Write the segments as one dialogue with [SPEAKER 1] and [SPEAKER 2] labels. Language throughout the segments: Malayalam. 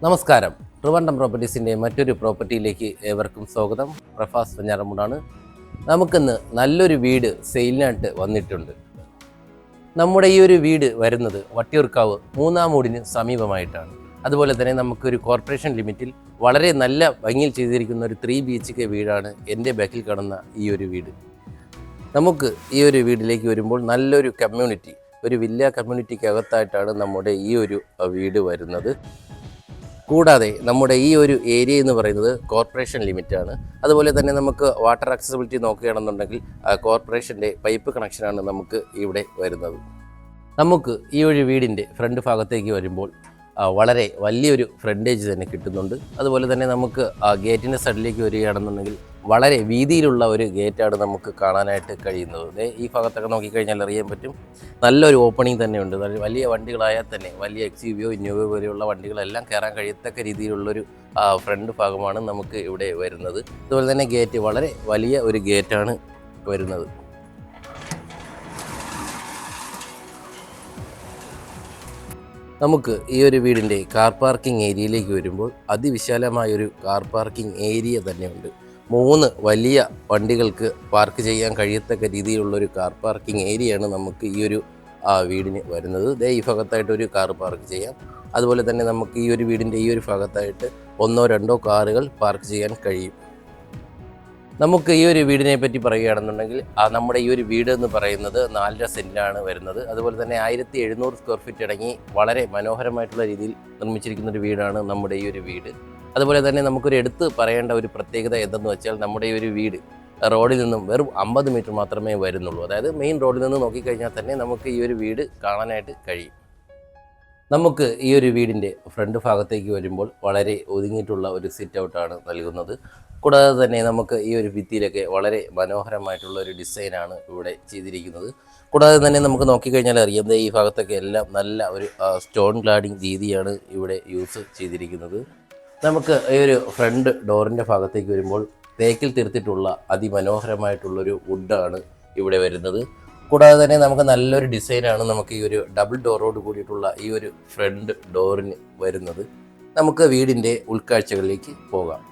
[SPEAKER 1] നമസ്കാരം. ട്രിവാൻഡ്രം പ്രോപ്പർട്ടീസിൻ്റെ മറ്റൊരു പ്രോപ്പർട്ടിയിലേക്ക് ഏവർക്കും സ്വാഗതം. പ്രഫാസ് വെഞ്ഞാറമൂടാണ്. നമുക്കിന്ന് നല്ലൊരു വീട് സെയിലിനായിട്ട് വന്നിട്ടുണ്ട്. നമ്മുടെ ഈ ഒരു വീട് വരുന്നത് വട്ടിയൂർക്കാവ് 3-ാം മൂടിന് സമീപമായിട്ടാണ്. അതുപോലെ തന്നെ നമുക്കൊരു കോർപ്പറേഷൻ ലിമിറ്റിൽ വളരെ നല്ല ഭംഗിയിൽ ചെയ്തിരിക്കുന്ന ഒരു 3 BHK വീടാണ് എൻ്റെ ബാക്കിൽ കാണുന്ന ഈ ഒരു വീട്. നമുക്ക് ഈ ഒരു വീട്ടിലേക്ക് വരുമ്പോൾ നല്ലൊരു കമ്മ്യൂണിറ്റി, ഒരു വില്ല കമ്മ്യൂണിറ്റിക്ക് അകത്തായിട്ടാണ് നമ്മുടെ ഈ ഒരു വീട് വരുന്നത്. കൂടാതെ നമ്മുടെ ഈ ഒരു ഏരിയ എന്ന് പറയുന്നത് കോർപ്പറേഷൻ ലിമിറ്റാണ്. അതുപോലെ തന്നെ നമുക്ക് വാട്ടർ ആക്സസിബിലിറ്റി നോക്കുകയാണെന്നുണ്ടെങ്കിൽ കോർപ്പറേഷൻ്റെ പൈപ്പ് കണക്ഷനാണ് നമുക്ക് ഇവിടെ വരുന്നത്. നമുക്ക് ഈ ഒരു വീടിൻ്റെ ഫ്രണ്ട് ഭാഗത്തേക്ക് വരുമ്പോൾ വളരെ വലിയൊരു ഫ്രണ്ടേജ് തന്നെ കിട്ടുന്നുണ്ട്. അതുപോലെ തന്നെ നമുക്ക് ഗേറ്റിൻ്റെ സൈഡിലേക്ക് വരികയാണെന്നുണ്ടെങ്കിൽ വളരെ വീതിയിലുള്ള ഒരു ഗേറ്റാണ് നമുക്ക് കാണാനായിട്ട് കഴിയുന്നത്. ഈ ഭാഗത്തൊക്കെ നോക്കിക്കഴിഞ്ഞാൽ അറിയാൻ പറ്റും, നല്ലൊരു ഓപ്പണിംഗ് തന്നെയുണ്ട്. വലിയ വണ്ടികളായാൽ തന്നെ വലിയ XUV ഇന്നോവ പോലെയുള്ള വണ്ടികളെല്ലാം കയറാൻ കഴിയത്തക്ക രീതിയിലുള്ളൊരു ഫ്രണ്ട് ഭാഗമാണ് നമുക്ക് ഇവിടെ വരുന്നത്. അതുപോലെ തന്നെ ഗേറ്റ് വളരെ വലിയ ഒരു ഗേറ്റാണ് വരുന്നത്. നമുക്ക് ഈ ഒരു വീടിൻ്റെ കാർ പാർക്കിംഗ് ഏരിയയിലേക്ക് വരുമ്പോൾ അതിവിശാലമായൊരു കാർ പാർക്കിംഗ് ഏരിയ തന്നെയുണ്ട്. 3 വലിയ വണ്ടികൾക്ക് പാർക്ക് ചെയ്യാൻ കഴിയത്തക്ക രീതിയിലുള്ളൊരു കാർ പാർക്കിംഗ് ഏരിയയാണ് നമുക്ക് ഈ ഒരു വീടിന് വരുന്നത്. ഈ ഭാഗത്തായിട്ട് ഒരു കാർ പാർക്ക് ചെയ്യാം. അതുപോലെ തന്നെ നമുക്ക് ഈ ഒരു വീടിൻ്റെ ഈ ഒരു ഭാഗത്തായിട്ട് 1-2 കാറുകൾ പാർക്ക് ചെയ്യാൻ കഴിയും. നമുക്ക് ഈ ഒരു വീടിനെ പറ്റി പറയുകയാണെന്നുണ്ടെങ്കിൽ നമ്മുടെ ഈ ഒരു വീട് എന്ന് പറയുന്നത് 4.5 സെൻറ്റിലാണ് വരുന്നത്. അതുപോലെ തന്നെ 1700 സ്ക്വയർ ഫീറ്റ് അടങ്ങി വളരെ മനോഹരമായിട്ടുള്ള രീതിയിൽ നിർമ്മിച്ചിരിക്കുന്ന ഒരു വീടാണ് നമ്മുടെ ഈ ഒരു വീട്. അതുപോലെ തന്നെ നമുക്കൊരു എടുത്ത് പറയേണ്ട ഒരു പ്രത്യേകത എന്തെന്ന് വെച്ചാൽ, നമ്മുടെ ഈ ഒരു വീട് റോഡിൽ നിന്നും വെറും 50 മീറ്റർ മാത്രമേ വരുന്നുള്ളൂ. അതായത് മെയിൻ റോഡിൽ നിന്ന് നോക്കിക്കഴിഞ്ഞാൽ തന്നെ നമുക്ക് ഈ ഒരു വീട് കാണാനായിട്ട് കഴിയും. നമുക്ക് ഈ ഒരു വീടിൻ്റെ ഫ്രണ്ട് ഭാഗത്തേക്ക് വരുമ്പോൾ വളരെ ഒതുങ്ങിയിട്ടുള്ള ഒരു സിറ്റ് ഔട്ടാണ് നൽകുന്നത്. കൂടാതെ തന്നെ നമുക്ക് ഈ ഒരു ഭിത്തിയിലൊക്കെ വളരെ മനോഹരമായിട്ടുള്ള ഒരു ഡിസൈനാണ് ഇവിടെ ചെയ്തിരിക്കുന്നത്. കൂടാതെ തന്നെ നമുക്ക് നോക്കിക്കഴിഞ്ഞാൽ അറിയാം, ഈ ഭാഗത്തൊക്കെ എല്ലാം നല്ല ഒരു സ്റ്റോൺ ക്ലാഡിങ് രീതിയാണ് ഇവിടെ യൂസ് ചെയ്തിരിക്കുന്നത്. നമുക്ക് ഈ ഒരു ഫ്രണ്ട് ഡോറിൻ്റെ ഭാഗത്തേക്ക് വരുമ്പോൾ തേക്കിൽ തീർത്തിട്ടുള്ള അതിമനോഹരമായിട്ടുള്ളൊരു വുഡാണ് ഇവിടെ വരുന്നത്. കൂടാതെ തന്നെ നമുക്ക് നല്ലൊരു ഡിസൈനാണ് നമുക്ക് ഈ ഒരു ഡബിൾ ഡോറോട് കൂടിയിട്ടുള്ള ഈ ഒരു ഫ്രണ്ട് ഡോറിന് വരുന്നത്. നമുക്ക് വീടിൻ്റെ ഉൾക്കാഴ്ചകളിലേക്ക് പോകാം.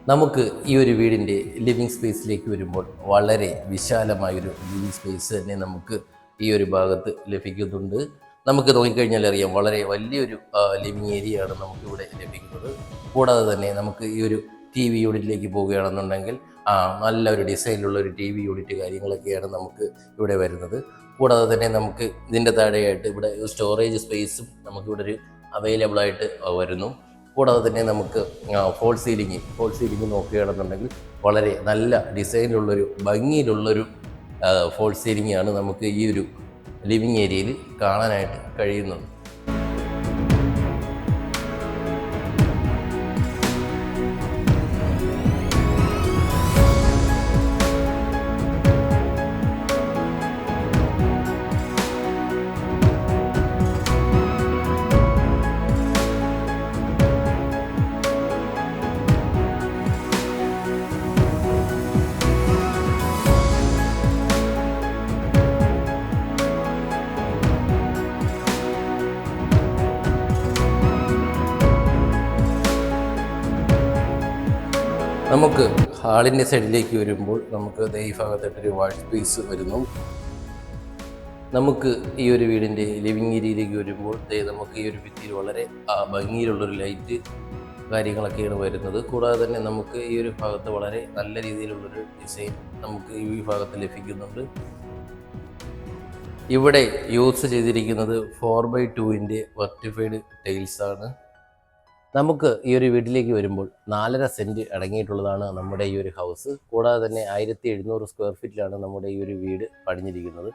[SPEAKER 1] നമുക്ക് ഈ ഒരു വീടിൻ്റെ ലിവിങ് സ്പേസിലേക്ക് വരുമ്പോൾ വളരെ വിശാലമായൊരു ലിവിങ് സ്പേസ് തന്നെ നമുക്ക് ഈ ഒരു ഭാഗത്ത് ലഭിക്കുന്നുണ്ട്. നമുക്ക് നോക്കിക്കഴിഞ്ഞാൽ അറിയാം, വളരെ വലിയൊരു ലിവിങ് ഏരിയ ആണ് നമുക്കിവിടെ ലഭിക്കുന്നത്. കൂടാതെ തന്നെ നമുക്ക് ഈ ഒരു TV യൂണിറ്റിലേക്ക് പോവുകയാണെന്നുണ്ടെങ്കിൽ നല്ലൊരു ഡിസൈനിലുള്ള ഒരു TV യൂണിറ്റ് കാര്യങ്ങളൊക്കെയാണ് നമുക്ക് ഇവിടെ വരുന്നത്. കൂടാതെ തന്നെ നമുക്ക് ഇതിൻ്റെ താഴെയായിട്ട് ഇവിടെ സ്റ്റോറേജ് സ്പേസും നമുക്കിവിടെ ഒരു അവൈലബിൾ ആയിട്ട് വരുന്നു. കൂടാതെ തന്നെ നമുക്ക് ഫോൾ സീലിംഗ് നോക്കുകയാണെന്നുണ്ടെങ്കിൽ വളരെ നല്ല ഡിസൈനിലുള്ളൊരു ഭംഗിയിലുള്ളൊരു ഫോൾ സീലിംഗാണ് നമുക്ക് ഈ ഒരു ലിവിങ് ഏരിയയിൽ കാണാനായിട്ട് കഴിയുന്നത്. നമുക്ക് ഹാളിൻ്റെ സൈഡിലേക്ക് വരുമ്പോൾ നമുക്ക് ഈ ഭാഗത്തായിട്ടൊരു വാഷ് സ്പേസ് വരുന്നു. നമുക്ക് ഈ ഒരു വീടിൻ്റെ ലിവിങ് ഏരിയയിലേക്ക് വരുമ്പോൾ നമുക്ക് ഈ ഒരു ഭിത്തിയിൽ വളരെ ഭംഗിയിലുള്ളൊരു ലൈറ്റ് കാര്യങ്ങളൊക്കെയാണ് വരുന്നത്. കൂടാതെ തന്നെ നമുക്ക് ഈ ഒരു ഭാഗത്ത് വളരെ നല്ല രീതിയിലുള്ളൊരു ഡിസൈൻ നമുക്ക് ഈ ഭാഗത്ത് ലഭിക്കുന്നുണ്ട്. ഇവിടെ യൂസ് ചെയ്തിരിക്കുന്നത് 4x2 വെർട്ടിഫൈഡ് ടൈൽസാണ്. നമുക്ക് ഈ ഒരു വീട്ടിലേക്ക് വരുമ്പോൾ 4.5 സെൻറ്റ് അടങ്ങിയിട്ടുള്ളതാണ് നമ്മുടെ ഈ ഒരു ഹൗസ്. കൂടാതെ തന്നെ 1700 സ്ക്വയർ ഫീറ്റിലാണ് നമ്മുടെ ഈ ഒരു വീട് പണിഞ്ഞിരിക്കുന്നത്.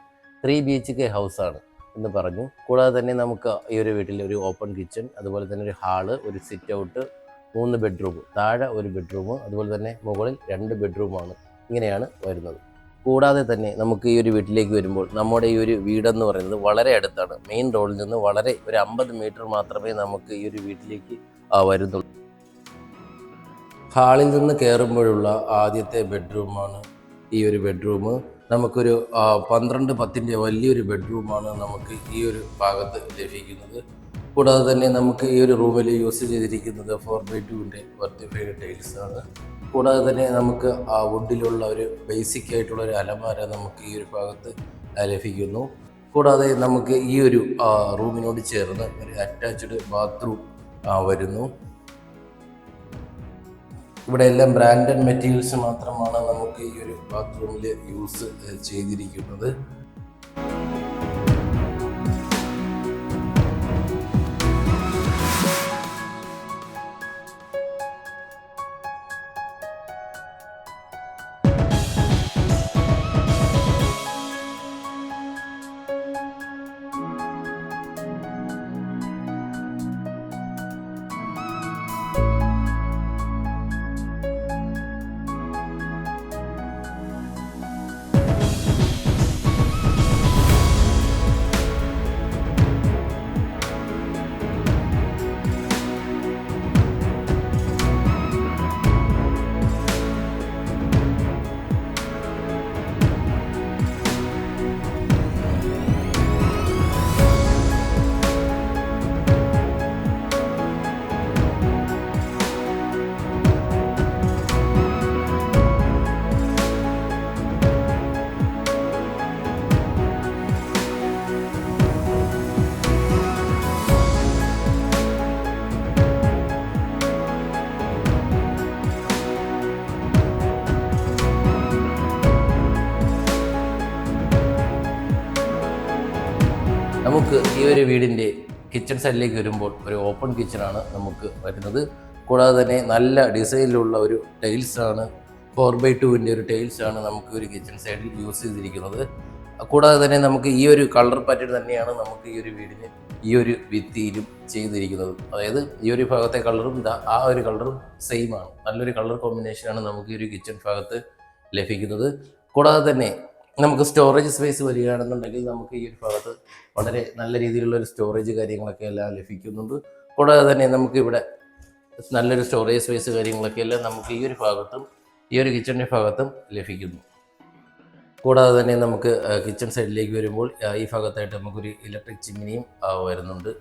[SPEAKER 1] BHK ഹൗസാണ് എന്ന് പറഞ്ഞു. കൂടാതെ തന്നെ നമുക്ക് ഈ ഒരു വീട്ടിൽ ഒരു ഓപ്പൺ കിച്ചൺ, അതുപോലെ തന്നെ ഒരു ഹാള്, ഒരു സിറ്റ് ഔട്ട്, 3 ബെഡ്റൂം, താഴെ ഒരു ബെഡ്റൂം, അതുപോലെ തന്നെ മുകളിൽ 2 ബെഡ്റൂമാണ്. ഇങ്ങനെയാണ് വരുന്നത്. കൂടാതെ തന്നെ നമുക്ക് ഈ ഒരു വീട്ടിലേക്ക് വരുമ്പോൾ നമ്മുടെ ഈ ഒരു വീടെന്ന് പറയുന്നത് വളരെ അടുത്താണ്. മെയിൻ റോഡിൽ നിന്ന് വളരെ ഒരു 50 മീറ്റർ മാത്രമേ നമുക്ക് ഈ ഒരു വീട്ടിലേക്ക് വരുന്നുള്ളൂ. ഹാളിൽ നിന്ന് കയറുമ്പോഴുള്ള ആദ്യത്തെ ബെഡ്റൂമാണ് ഈ ഒരു ബെഡ്റൂം. നമുക്കൊരു 12-10 വലിയൊരു ബെഡ്റൂമാണ് നമുക്ക് ഈ ഒരു ഭാഗത്ത് ലഭിക്കുന്നത്. കൂടാതെ തന്നെ നമുക്ക് ഈ ഒരു റൂമിൽ യൂസ് ചെയ്തിരിക്കുന്നത് 4x2 വർത്തിഫൈഡ് ടൈൽസ് ആണ്. കൂടാതെ തന്നെ നമുക്ക് വുഡിലുള്ള ഒരു ബേസിക് ആയിട്ടുള്ള ഒരു അലമാര നമുക്ക് ഈ ഒരു ഭാഗത്ത് ലഭിക്കുന്നു. കൂടാതെ നമുക്ക് ഈ ഒരു റൂമിനോട് ചേർന്ന് ഒരു അറ്റാച്ച്ഡ് ബാത്റൂം വരുന്നു. ഇവിടെ എല്ലാം ബ്രാൻഡഡ് മെറ്റീരിയൽസ് മാത്രമാണ് നമുക്ക് ഈ ഒരു ബാത്റൂമിൽ യൂസ് ചെയ്തിരിക്കുന്നത്. നമുക്ക് ഈ ഒരു വീടിൻ്റെ കിച്ചൺ സൈഡിലേക്ക് വരുമ്പോൾ ഒരു ഓപ്പൺ കിച്ചണാണ് നമുക്ക് വരുന്നത്. കൂടാതെ തന്നെ നല്ല ഡിസൈനിലുള്ള ഒരു ടൈൽസാണ്, 4x2 ഒരു ടൈൽസാണ് നമുക്ക് ഒരു കിച്ചൺ സൈഡിൽ യൂസ് ചെയ്തിരിക്കുന്നത്. കൂടാതെ തന്നെ നമുക്ക് ഈ ഒരു കളർ പാറ്റേൺ തന്നെയാണ് നമുക്ക് ഈ ഒരു വീടിന് ഈ ഒരു ഭിത്തിയിലും ചെയ്തിരിക്കുന്നത്. അതായത് ഈ ഒരു ഭാഗത്തെ കളറും ആ ഒരു കളറും സെയിം ആണ്. നല്ലൊരു കളർ കോമ്പിനേഷനാണ് നമുക്ക് ഈ ഒരു കിച്ചൺ ഭാഗത്ത് ലഭിക്കുന്നത്. കൂടാതെ തന്നെ നമുക്ക് സ്റ്റോറേജ് സ്പേസ് വരികയാണെന്നുണ്ടെങ്കിൽ നമുക്ക് ഈ ഒരു ഭാഗത്ത് വളരെ നല്ല രീതിയിലുള്ള ഒരു സ്റ്റോറേജ് കാര്യങ്ങളൊക്കെ എല്ലാം ലഭിക്കുന്നുണ്ട്. കൂടാതെ തന്നെ നമുക്ക് ഇവിടെ നല്ലൊരു സ്റ്റോറേജ് സ്പേസ് കാര്യങ്ങളൊക്കെ എല്ലാം നമുക്ക് ഈ ഒരു ഭാഗത്തും ഈ ഒരു കിച്ചണിൻ്റെ ഭാഗത്തും ലഭിക്കുന്നു. കൂടാതെ തന്നെ നമുക്ക് കിച്ചൺ സൈഡിലേക്ക് വരുമ്പോൾ ഈ ഭാഗത്തായിട്ട് നമുക്കൊരു ഇലക്ട്രിക് ചിമ്മിനിയും വരുന്നുണ്ട്.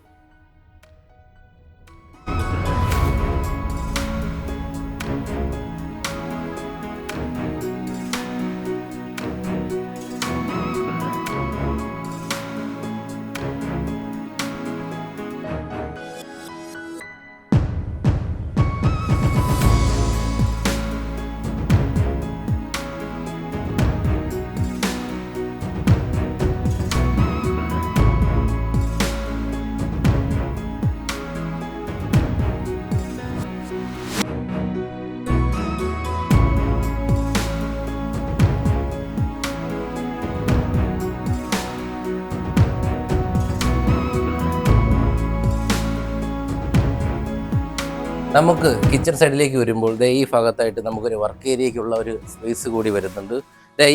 [SPEAKER 1] നമുക്ക് കിച്ചൺ സൈഡിലേക്ക് വരുമ്പോൾ ഈ ഭാഗത്തായിട്ട് നമുക്കൊരു വർക്ക് ഏരിയയ്ക്കുള്ള ഒരു സ്പേസ് കൂടി വരുന്നുണ്ട്.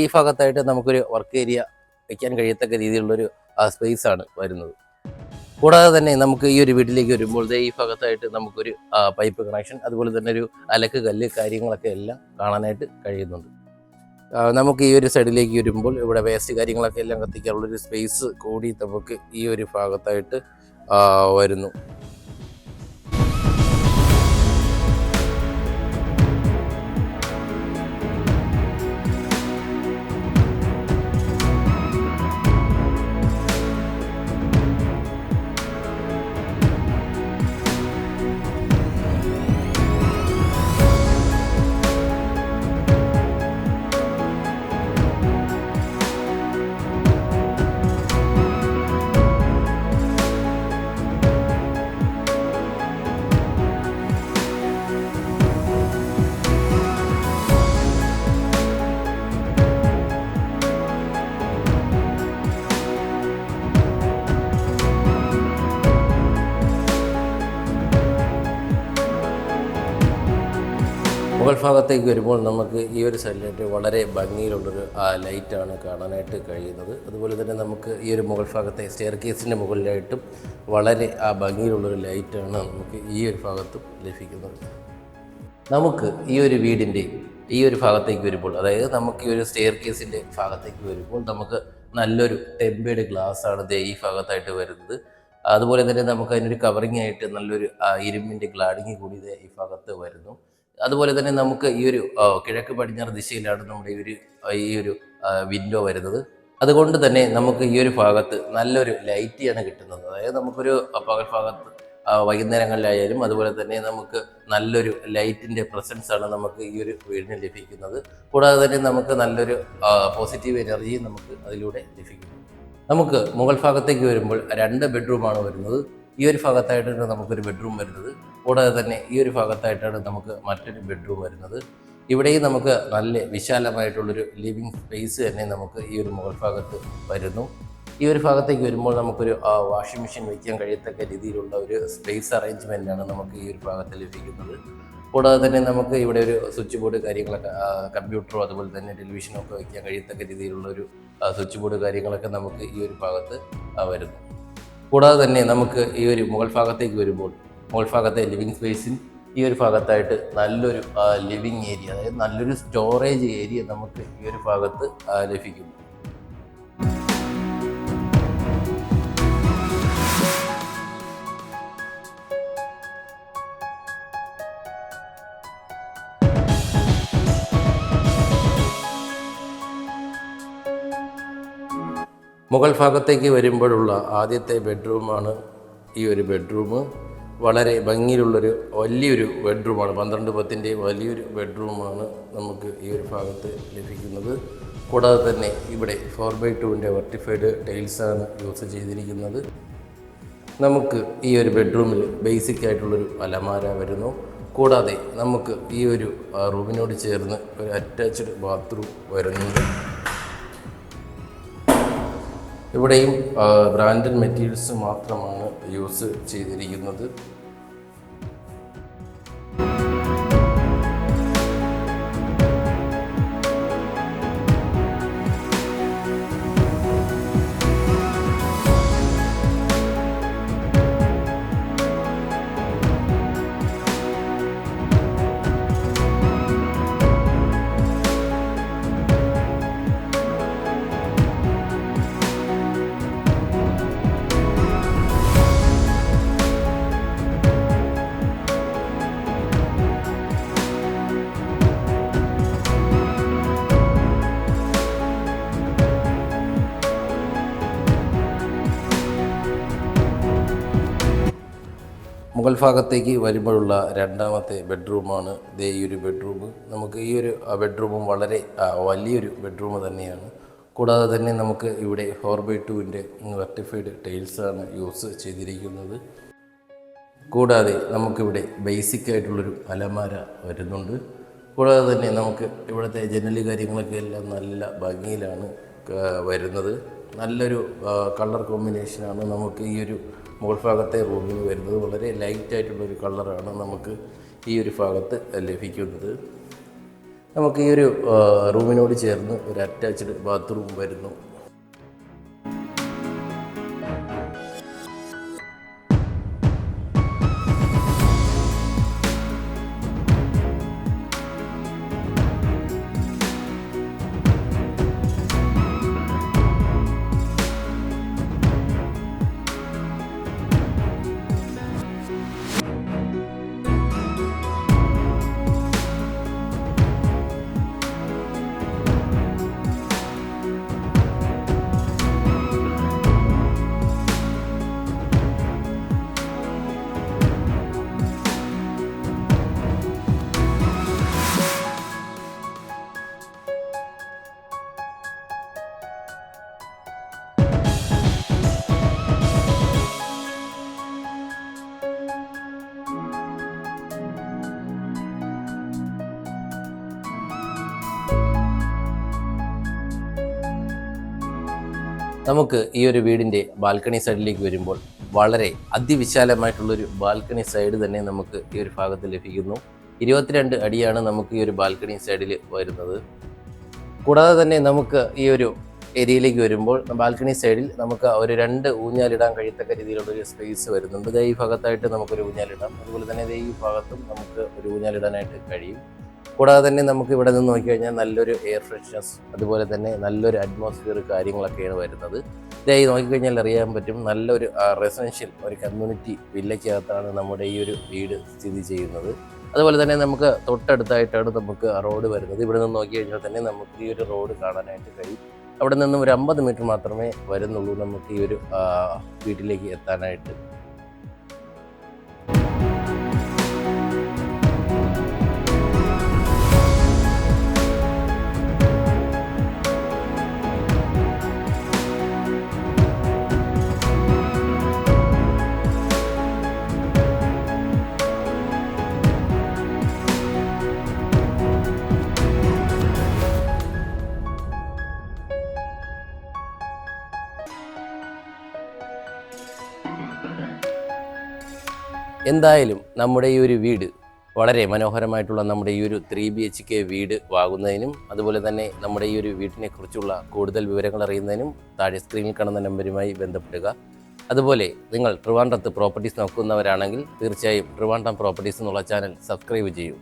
[SPEAKER 1] ഈ ഭാഗത്തായിട്ട് നമുക്കൊരു വർക്ക് ഏരിയ വയ്ക്കാൻ കഴിയത്തക്ക രീതിയിലുള്ളൊരു സ്പേസാണ് വരുന്നത്. കൂടാതെ തന്നെ നമുക്ക് ഈ ഒരു വീട്ടിലേക്ക് വരുമ്പോൾ ഈ ഭാഗത്തായിട്ട് നമുക്കൊരു പൈപ്പ് കണക്ഷൻ, അതുപോലെ തന്നെ ഒരു അലക്ക് കല്ല് കാര്യങ്ങളൊക്കെ എല്ലാം കാണാനായിട്ട് കഴിയുന്നുണ്ട്. നമുക്ക് ഈ ഒരു സൈഡിലേക്ക് വരുമ്പോൾ ഇവിടെ വേസ്റ്റ് കാര്യങ്ങളൊക്കെ എല്ലാം കത്തിക്കാനുള്ളൊരു സ്പേസ് കൂടി നമുക്ക് ഈ ഒരു ഭാഗത്തായിട്ട് വരുന്നു. ഭാഗത്തേക്ക് വരുമ്പോൾ നമുക്ക് ഈ ഒരു സൈഡിലായിട്ട് വളരെ ഭംഗിയിലുള്ളൊരു ലൈറ്റാണ് കാണാനായിട്ട് കഴിയുന്നത്. അതുപോലെ തന്നെ നമുക്ക് ഈ ഒരു മുകൾ ഭാഗത്തെ സ്റ്റെയർ കേസിൻ്റെ മുകളിലായിട്ടും വളരെ ഭംഗിയിലുള്ളൊരു ലൈറ്റാണ് നമുക്ക് ഈ ഒരു ഭാഗത്തും ലഭിക്കുന്നത്. നമുക്ക് ഈ ഒരു വീടിൻ്റെ ഈ ഒരു ഭാഗത്തേക്ക് വരുമ്പോൾ, അതായത് നമുക്ക് ഈ ഒരു സ്റ്റെയർ കേസിൻ്റെ ഭാഗത്തേക്ക് വരുമ്പോൾ നമുക്ക് നല്ലൊരു ടെമ്പേർഡ് ഗ്ലാസ് ആണ് ഈ ഭാഗത്തായിട്ട് വരുന്നത്. അതുപോലെ തന്നെ നമുക്ക് അതിനൊരു കവറിങ് ആയിട്ട് നല്ലൊരു ഇരുമ്പിൻ്റെ ഗ്ലാഡിങ് കൂടി ഈ ഭാഗത്ത് വരുന്നു. അതുപോലെ തന്നെ നമുക്ക് ഈ ഒരു കിഴക്ക് പടിഞ്ഞാറ് ദിശയിലാണ് നമ്മുടെ ഈ ഒരു വിൻഡോ വരുന്നത്. അതുകൊണ്ട് തന്നെ നമുക്ക് ഈ ഒരു ഭാഗത്ത് നല്ലൊരു ലൈറ്റാണ് കിട്ടുന്നത്. അതായത് നമുക്കൊരു പകൽ ഭാഗത്ത് വൈകുന്നേരങ്ങളിലായാലും അതുപോലെ തന്നെ നമുക്ക് നല്ലൊരു ലൈറ്റിൻ്റെ പ്രസൻസ് ആണ് നമുക്ക് ഈ ഒരു വീടിന് ലഭിക്കുന്നത്. കൂടാതെ തന്നെ നമുക്ക് നല്ലൊരു പോസിറ്റീവ് എനർജി നമുക്ക് അതിലൂടെ ലഭിക്കുന്നു. നമുക്ക് മുകൾ ഭാഗത്തേക്ക് വരുമ്പോൾ 2 ബെഡ്റൂമാണ് വരുന്നത്. ഈ ഒരു ഭാഗത്തായിട്ടാണ് നമുക്കൊരു ബെഡ്റൂം വരുന്നത്. കൂടാതെ തന്നെ ഈ ഒരു ഭാഗത്തായിട്ടാണ് നമുക്ക് മറ്റൊരു ബെഡ്റൂം വരുന്നത്. ഇവിടെയും നമുക്ക് നല്ല വിശാലമായിട്ടുള്ളൊരു ലിവിങ് സ്പേസ് തന്നെ നമുക്ക് ഈ ഒരു മുകൾ ഭാഗത്ത് വരുന്നു. ഈ ഒരു ഭാഗത്തേക്ക് വരുമ്പോൾ നമുക്കൊരു വാഷിംഗ് മെഷീൻ വയ്ക്കാൻ കഴിയത്തക്ക രീതിയിലുള്ള ഒരു സ്പേസ് അറേഞ്ച്മെൻറ്റാണ് നമുക്ക് ഈ ഒരു ഭാഗത്ത് ലഭിക്കുന്നത്. കൂടാതെ തന്നെ നമുക്ക് ഇവിടെ ഒരു സ്വിച്ച് ബോർഡ് കാര്യങ്ങളൊക്കെ, കമ്പ്യൂട്ടറോ അതുപോലെ തന്നെ ടെലിവിഷനോ ഒക്കെ വയ്ക്കാൻ കഴിയത്തക്ക രീതിയിലുള്ള ഒരു സ്വിച്ച് ബോർഡ് കാര്യങ്ങളൊക്കെ നമുക്ക് ഈ ഒരു ഭാഗത്ത് വരുന്നു. കൂടാതെ തന്നെ നമുക്ക് ഈ ഒരു മുകൾ ഭാഗത്തേക്ക് വരുമ്പോൾ മുകൾ ഭാഗത്തെ ലിവിങ് സ്പേസിൽ ഈ ഒരു ഭാഗത്തായിട്ട് നല്ലൊരു ലിവിങ് ഏരിയ, അതായത് നല്ലൊരു സ്റ്റോറേജ് ഏരിയ നമുക്ക് ഈ ഒരു ഭാഗത്ത് ലഭിക്കുന്നു. മുകൾ ഭാഗത്തേക്ക് വരുമ്പോഴുള്ള ആദ്യത്തെ ബെഡ്റൂമാണ് ഈ ഒരു ബെഡ്റൂം. വളരെ ഭംഗിയിലുള്ളൊരു വലിയൊരു ബെഡ്റൂമാണ്. 12-10 വലിയൊരു ബെഡ്റൂമാണ് നമുക്ക് ഈ ഒരു ഭാഗത്ത് ലഭിക്കുന്നത്. കൂടാതെ തന്നെ ഇവിടെ 4x2 വെർട്ടിഫൈഡ് ടൈൽസാണ് യൂസ് ചെയ്തിരിക്കുന്നത്. നമുക്ക് ഈ ഒരു ബെഡ്റൂമിൽ ബേസിക് ആയിട്ടുള്ളൊരു അലമാര വരുന്നു. കൂടാതെ നമുക്ക് ഈ ഒരു റൂമിനോട് ചേർന്ന് ഒരു അറ്റാച്ച്ഡ് ബാത്റൂം വരുന്നുണ്ട്. ഇവിടെയും ബ്രാൻഡഡ് മെറ്റീരിയൽസ് മാത്രമാണ് യൂസ് ചെയ്തിരിക്കുന്നത്. മുകൾ ഭാഗത്തേക്ക് വരുമ്പോഴുള്ള രണ്ടാമത്തെ ബെഡ്റൂമാണ് ഈ ഒരു ബെഡ്റൂം. നമുക്ക് ഈ ഒരു ബെഡ്റൂമും വളരെ വലിയൊരു ബെഡ്റൂം തന്നെയാണ്. കൂടാതെ തന്നെ നമുക്ക് ഇവിടെ 4x2 വെർട്ടിഫൈഡ് ടൈൽസാണ് യൂസ് ചെയ്തിരിക്കുന്നത്. കൂടാതെ നമുക്കിവിടെ ബേസിക് ആയിട്ടുള്ളൊരു അലമാര വരുന്നുണ്ട്. കൂടാതെ തന്നെ നമുക്ക് ഇവിടുത്തെ ജനൽ കാര്യങ്ങളൊക്കെ എല്ലാം നല്ല ഭംഗിയിലാണ് വരുന്നത്. നല്ലൊരു കളർ കോമ്പിനേഷനാണ് നമുക്ക് ഈ ഒരു മുകൾ ഭാഗത്തെ റൂമിൽ വരുന്നത്. വളരെ ലൈറ്റായിട്ടുള്ളൊരു കളറാണ് നമുക്ക് ഈ ഒരു ഭാഗത്ത് ലഭിക്കുന്നത്. നമുക്ക് ഈ ഒരു റൂമിനോട് ചേർന്ന് ഒരു അറ്റാച്ച്ഡ് ബാത്റൂം വരുന്നു. നമുക്ക് ഈ ഒരു വീടിൻ്റെ ബാൽക്കണി സൈഡിലേക്ക് വരുമ്പോൾ വളരെ അതിവിശാലമായിട്ടുള്ളൊരു ബാൽക്കണി സൈഡ് തന്നെ നമുക്ക് ഈ ഒരു ഭാഗത്ത് ലഭിക്കുന്നു. 22 അടിയാണ് നമുക്ക് ഈ ഒരു ബാൽക്കണി സൈഡിൽ വരുന്നത്. കൂടാതെ തന്നെ നമുക്ക് ഈ ഒരു ഏരിയയിലേക്ക് വരുമ്പോൾ ബാൽക്കണി സൈഡിൽ നമുക്ക് ഒരു 2 ഊഞ്ഞാലിടാൻ കഴിയത്തക്ക രീതിയിലുള്ള ഒരു സ്പേസ് വരുന്നുണ്ട്. ഈ ഭാഗത്തായിട്ട് നമുക്കൊരു ഊഞ്ഞാലിടാം, അതുപോലെ തന്നെ ഈ ഭാഗത്തും നമുക്ക് ഒരു ഊഞ്ഞാലിടാനായിട്ട് കഴിയും. കൂടാതെ തന്നെ നമുക്ക് ഇവിടെ നിന്ന് നോക്കിക്കഴിഞ്ഞാൽ നല്ലൊരു എയർ ഫ്രഷ്നസ്, അതുപോലെ തന്നെ നല്ലൊരു അറ്റ്മോസ്ഫിയർ കാര്യങ്ങളൊക്കെയാണ് വരുന്നത്. ഇതായി നോക്കിക്കഴിഞ്ഞാൽ അറിയാൻ പറ്റും, നല്ലൊരു റെസിഡൻഷ്യൽ ഒരു കമ്മ്യൂണിറ്റി വില്ലയ്ക്കകത്താണ് നമ്മുടെ ഈ ഒരു വീട് സ്ഥിതി ചെയ്യുന്നത്. അതുപോലെ തന്നെ നമുക്ക് തൊട്ടടുത്തായിട്ടാണ് നമുക്ക് റോഡ് വരുന്നത്. ഇവിടെ നിന്ന് നോക്കി കഴിഞ്ഞാൽ തന്നെ നമുക്ക് ഈ ഒരു റോഡ് കാണാനായിട്ട് കഴിയും. അവിടെ നിന്നും ഒരു 50 മീറ്റർ മാത്രമേ വരുന്നുള്ളൂ നമുക്ക് ഈ ഒരു വീട്ടിലേക്ക് എത്താനായിട്ട്. എന്തായാലും നമ്മുടെ ഈ ഒരു വീട് വളരെ മനോഹരമായിട്ടുള്ള നമ്മുടെ ഈ ഒരു 3 BHK വീട് വാങ്ങുന്നതിനും അതുപോലെ തന്നെ നമ്മുടെ ഈ ഒരു വീട്ടിനെ കുറിച്ചുള്ള കൂടുതൽ വിവരങ്ങൾ അറിയുന്നതിനും താഴെ സ്ക്രീനിൽ കാണുന്ന നമ്പരുമായി ബന്ധപ്പെടുക. അതുപോലെ നിങ്ങൾ ട്രിവാൻഡ്രത്ത് പ്രോപ്പർട്ടീസ് നോക്കുന്നവരാണെങ്കിൽ തീർച്ചയായും ട്രിവാൻഡ്രം പ്രോപ്പർട്ടീസ് എന്നുള്ള ചാനൽ സബ്സ്ക്രൈബ് ചെയ്യൂ.